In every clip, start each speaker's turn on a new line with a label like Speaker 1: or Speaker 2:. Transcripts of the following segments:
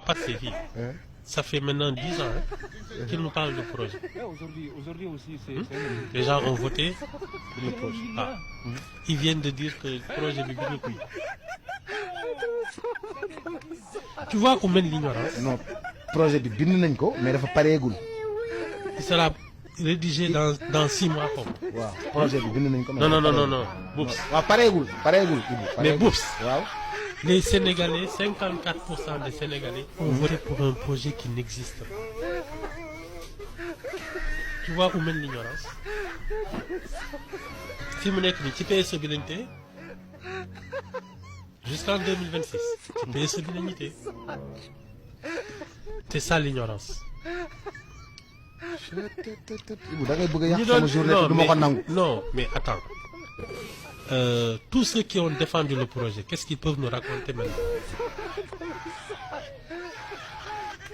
Speaker 1: Pastef yi ça fait maintenant 10 ans qu'ils nous parlent de projet.
Speaker 2: Aujourd'hui aussi, c'est...
Speaker 1: Les gens ont voté pour le projet. Ah. Ils viennent de dire que le projet est bien cuit. Tu vois où mène l'ignorance?
Speaker 3: Non, projet bi bind nañ ko mais dafa pareegul.
Speaker 1: Il sera rédigé dans 6 mois comme.
Speaker 3: waaw projet bi bind nañ ko.
Speaker 1: Non. Boups.
Speaker 3: waaw pareegul.
Speaker 1: Mais Boups.
Speaker 3: waaw.
Speaker 1: Les Sénégalais, 54% des Sénégalais ont voté pour un projet qui n'existe pas. Tu vois où mène l'ignorance? Si vous n'êtes pas PSE bilinité, jusqu'en 2026, PSE bilinité. C'est ça l'ignorance. Non, mais attends. Tous ceux qui ont défendu le projet, qu'est-ce qu'ils peuvent nous raconter maintenant?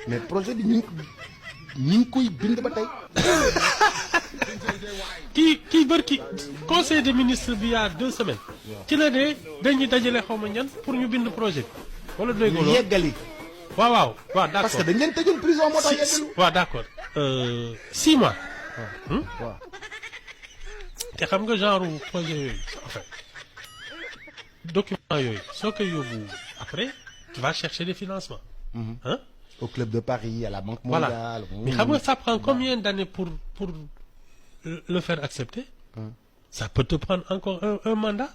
Speaker 3: Mais le projet, nous koy bind ba tay.
Speaker 1: Qui conseil des ministres il y a 2 semaines. Qui l'a dit dañuy dajale xawma ñan pour ñu bind projet. Wala doy golo.
Speaker 3: Yeggali.
Speaker 1: Waaw, d'accord.
Speaker 3: Parce que dañ leen tëjoon prison moo tax yeggali.
Speaker 1: Waaw, d'accord. 6 mois.
Speaker 3: Waaw.
Speaker 1: Te xam nga genre projet yooyu enfin document yooyu soo koy yóbbu après tu vas chercher des financements. Hein?
Speaker 3: Au Club de Paris, à la Banque mondiale.
Speaker 1: Voilà. Mais xam nga ça prend combien d'années pour le faire accepter? Ça peut te prendre encore un mandat.